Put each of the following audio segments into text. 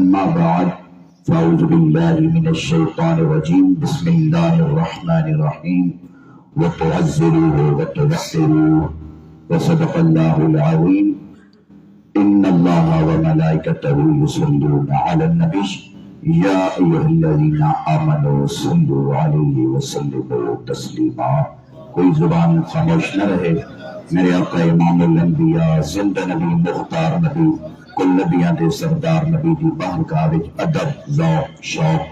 أما بعد فأعوذ بالله من الشيطان الرجيم بسم الله الرحمن الرحيم وتعزروه وتوقروه وصدق الله العظيم إن الله وملائكته يصلون على النبي يا أيها الذين آمنوا صلوا عليه وسلموا تسليما. کوئی زبان خاموش نہ رہے. میرے آقا امام الانبیاء زندہ نبی مختار نبی کل نبیاں دے سردار نبی دی بارگاہ وچ ادب ذوق شوق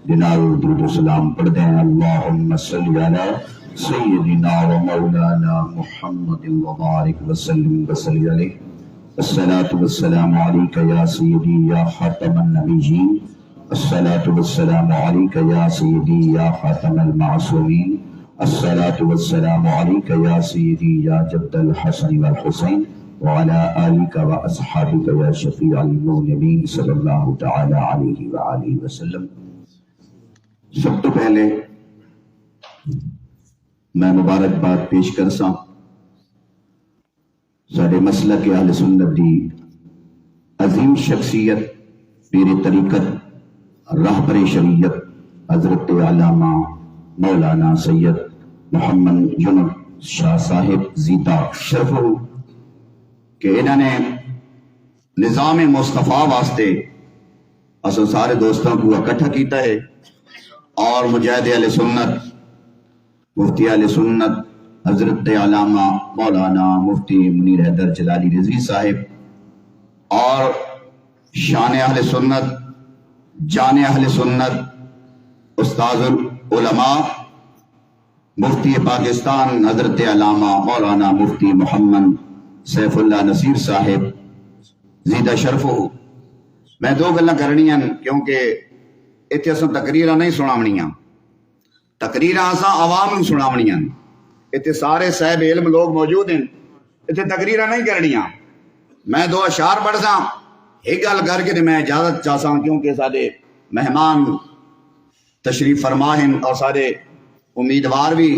جناب درود و سلام پڑھتے ہیں. اللہم صلی علی سیدنا و مولانا محمد وبارک وسلم وصلی علیہ. الصلاة والسلام علیک یا سیدی یا خاتم النبیین. الصلاة والسلام علیک یا سیدی یا خاتم المعصومین. الصلاة والسلام علیک یا سیدی یا جد الحسن والحسین وعلى آلک و اصحابک یا شفیع المذنبین صلی اللہ تعالی علیہ وآلہ وسلم. سب تو پہلے میں مبارکباد پیش کرساں سارے مسلک اہل سنت دی عظیم شخصیت پیر طریقت راہبر شریعت حضرت علامہ مولانا سید محمد یونس شاہ صاحب زیدہ شرف کہ انہوں نے نظام مصطفیٰ واسطے اصل سارے دوستوں کو اکٹھا کیتا ہے اور مجاہد اہل سنت مفتی اہل سنت حضرت علامہ مولانا مفتی منیر حیدر جلالی رضوی صاحب اور شان اہل سنت جان اہل سنت استاذ العلماء مفتی پاکستان حضرت علامہ مولانا مفتی محمد سیف اللہ نصیر صاحب زیدہ شرف. میں دو گلاں کرنیاں کیونکہ اتنے اصل تقریراں نہیں سناونیاں. تقریراں اساں عوام نوں سناونیاں. اتنے سارے صاحب علم لوگ موجود ہیں. اتنے تقریراں نہیں کرنیاں. میں دو اشعار پڑھساں ایک گل کر کے میں اجازت چاہساں کیونکہ سارے مہمان تشریف فرما ہیں اور سارے امیدوار بھی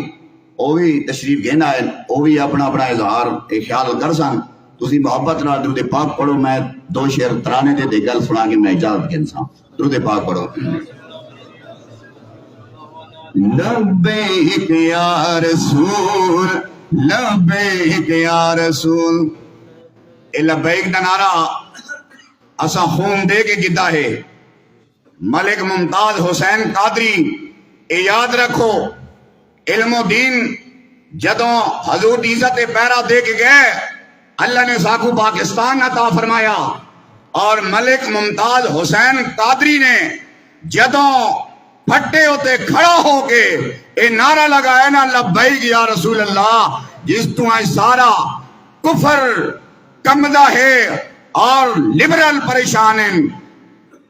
وہ بھی تشریف گہنا ہے وہ بھی اپنا اپنا اظہار خیال کر سن. تسی محبت نال درود پاک پڑھو. میں دو شعر ترانے دے گل سنا کے میں اجازت گھنساں. درود پاک پڑھو. لبیک یا رسول لبیک یا رسول. اے لبیک دا نعرہ اسا خون دے کے کیتا ہے. ملک ممتاز حسین قادری اے یاد رکھو علم و دین جدوں حضور دی عزت پیرا دے کے گئے اللہ نے ساکو پاکستان عطا فرمایا اور ملک ممتاز حسین قادری نے جدوں پھٹے ہوتے کھڑا ہو کے اے نعرہ لگایا نا لبیک یا رسول اللہ جس تو آج سارا کفر کمدہ ہے اور لبرل پریشان ہیں.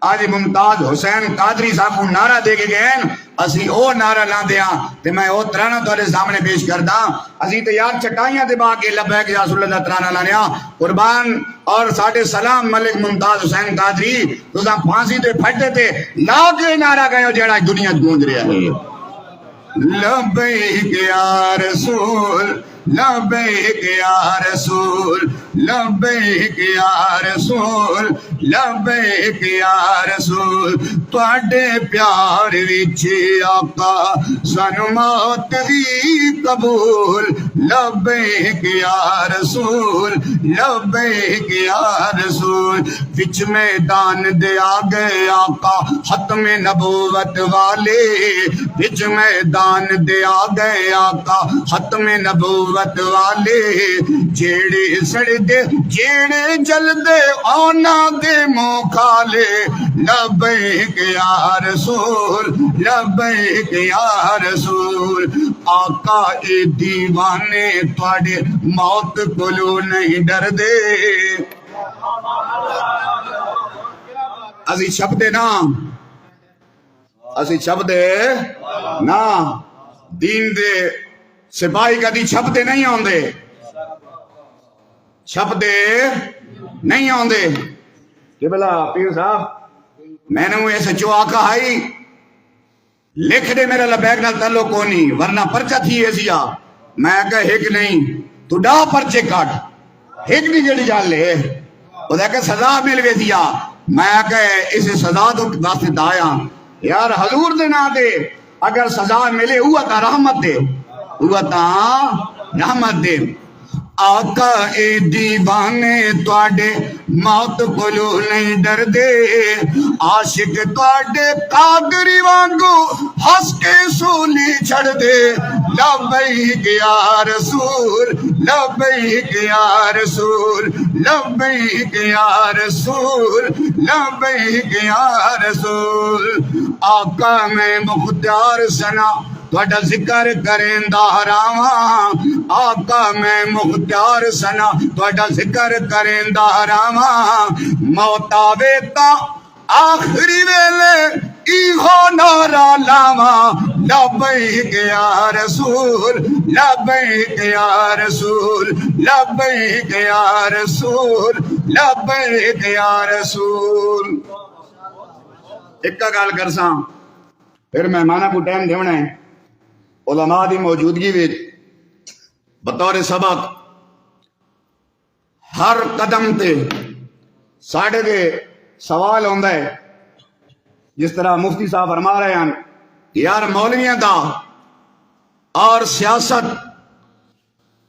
آج ممتاز حسین قادری صاحب کو نعرہ دے کے گئے اسی او نعرہ لا دیا تے میں او ترانہ تھوڑے سامنے پیش کردا. اسی تے یار چٹائیاں تے با کے لبیک یا رسول اللہ ترانہ لایا قربان اور ساڈے سلام ملک ممتاز حسین قادری تساں پھانسی تے پھٹے تے لا کے نعرہ گئے جڑا دنیا گونج رہا ہے. لبیک یا رسول لبیک یا رسول لبیک یا رسول لبیک یا رسول. تواڈے پیار وچ آقا سانو موت وی قبول. لبیک یا رسول لبیک یا رسول. وچ میدان دے آ گئے آقا ختم نبوت والے. وچ میدان دے آ گئے آقا ختم نبوت والے. جیڑے سڑ دے جیڑے جل دے آنا دے منہ کھالے. لبیک یا رسول لبیک یا رسول. آقا اے دیوانے تواڈے موت کولو نہیں ڈر دے. اسی چھپ دے نا اسی چھپ دے نا دین دے سپاہی کدی چھپ دے نہیں آندے. چھپ دے نہیں آندے. کہ بلا پیر صاحب میں نے ایسے جو آقا آئی لکھ دے میرا لبیک نال تعلق کو نہیں ورنہ پرچہ تھی ایسیا. میں کہا ہک نہیں تو ڈا پرچے کٹ ہک نہیں جڑی جال لے وہ کہ سزا مل وے دیا میں کہ اسے سزا تو واسطے دایا یار حضور دے نا دے اگر سزا ملے ہوا تا رحمت دے ہوا تا رحمت دے آقا اے دیوانے تواڈے موت کولو نہیں ڈر دے عاشق تواڈے قادری وانگو ہس کے سولی چھڑ دے لبیک یا رسول لبیک یا رسول لبیک یا رسول لبیک یا رسول آقا میں مختار سنا تھوڑا ذکر کریندا راواں آقا میں مختار سنا تھوڑا ذکر کریندا راواں موت آوے تا آخری ویلے ایہو نعرہ لاواں لبیک یا رسول لبیک یا رسول لبیک یا رسول لبیک یا رسول ایک گل کرساں پھر مہمانہ کو ٹائم دیونا ہے علماء دی موجودگی وچ بطور سبق ہر قدم تے ساڑھے دے سوال ہوندا ہے جس طرح مفتی صاحب فرما رہے ہیں یار مولویاں دا اور سیاست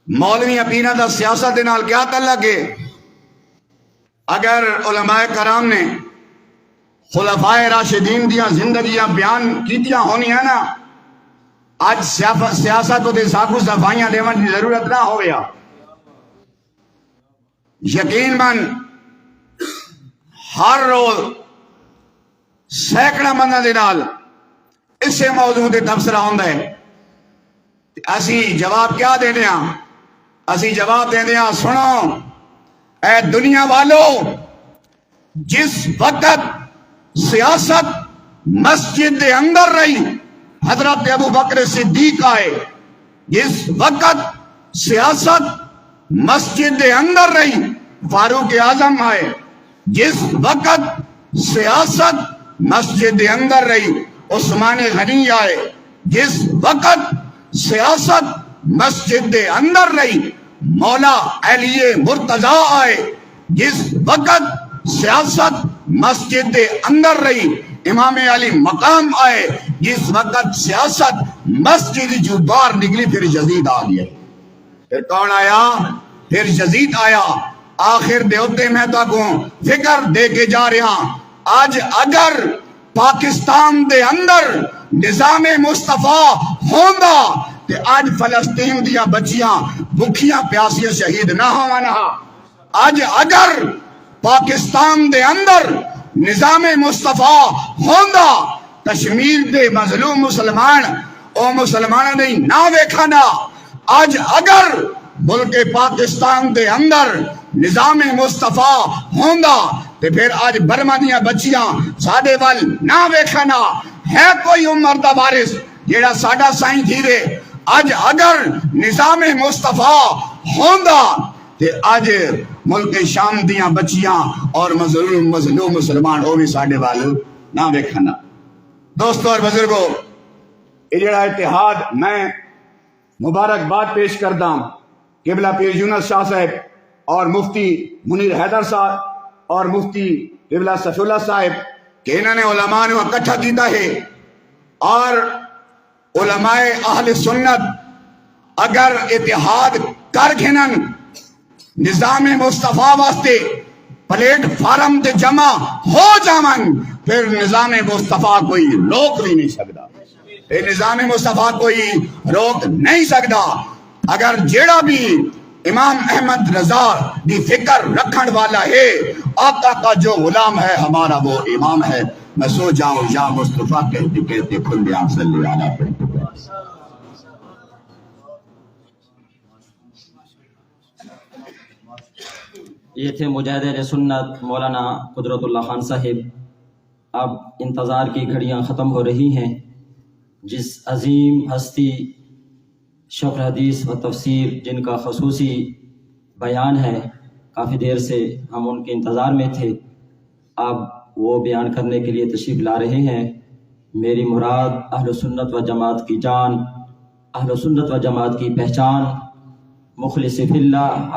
مولویاں پیراں دا سیاست دے نال کیا تعلق ہے اگر علماء کرام نے خلفائے راشدین دیاں زندگیاں بیان کیتیاں ہونی ہے نا آج سیاست دے ساکو صفائیاں دیون کی ضرورت نہ ہو گیا یقین من ہر روز سینکڑا بندہ دے نال اسے موضوع دے تبصرہ ہوندا ہے اسی جواب کیا دے دیا اسی جواب دے دیا سنو اے دنیا والو جس وقت سیاست مسجد دے اندر رہی حضرت ابو بکر صدیق آئے جس وقت سیاست مسجد دے اندر رہی فاروق اعظم آئے جس وقت سیاست مسجد دے اندر رہی عثمان غنی آئے جس وقت سیاست مسجد دے اندر رہی مولا علی مرتضی آئے جس وقت سیاست مسجد دے اندر رہی امام علی مقام آئے جس وقت سیاست مسجد جو باہر نکلی پھر یزید آ گیا پھر کون آیا پھر یزید آیا آخر دے ہوتے میں تو کو فکر دے کے جا رہا آج اگر پاکستان دے اندر نظام مصطفیٰ ہوندا تے آج فلسطین دیا بچیاں بھوکیاں پیاسیاں شہید نہ ہونا آج اگر پاکستان دے اندر نظام مصطفیٰ ہوندا کشمیر دے مظلوم مسلمان او مسلمان نہیں نہ ویکھنا آج اگر ملک پاکستان دے اندر نظام مصطفیٰ ہوندا تے پھر آج برما دیا بچیاں ساڈے وال نہ ویکھنا ہے کوئی عمر دا وارث جیڑا ساڈا سائیں تھیرے آج اگر نظام مصطفیٰ ہوندا تے آج ملک شام دیاں بچیاں اور مظلوم مسلمان وہ بھی ساڈے وال نہ ویکھنا دوستو اور بزرگو یہ جڑا اتحاد میں مبارکباد پیش کردا ہوں قبلہ پیر یونس شاہ صاحب اور مفتی منیر حیدر صاحب اور مفتی قبلہ صفی اللہ صاحب کہ انہوں نے علماء نے اکٹھا کیتا ہے اور علماء اہل سنت اگر اتحاد کر گھنن نظام مصطفیٰ واسطے پلیٹ فارم تے جمع ہو جامن پھر نظام مصطفیٰ کوئی روک بھی نہیں سکتا پھر نظام مصطفیٰ کوئی روک نہیں سکتا اگر جیڑا بھی امام احمد رضا دی فکر رکھن والا ہے آقا کا جو غلام ہے ہمارا وہ امام ہے میں سو جاؤں یا مصطفیٰ کہتے کہتے کھل آن صلی اللہ پڑھتے یہ تھے مجاہد اہل سنت مولانا قدرت اللہ خان صاحب اب انتظار کی گھڑیاں ختم ہو رہی ہیں جس عظیم ہستی شرح حدیث و تفسیر جن کا خصوصی بیان ہے کافی دیر سے ہم ان کے انتظار میں تھے اب وہ بیان کرنے کے لیے تشریف لا رہے ہیں میری مراد اہل سنت و جماعت کی جان اہل سنت و جماعت کی پہچان مخلص فی اللہ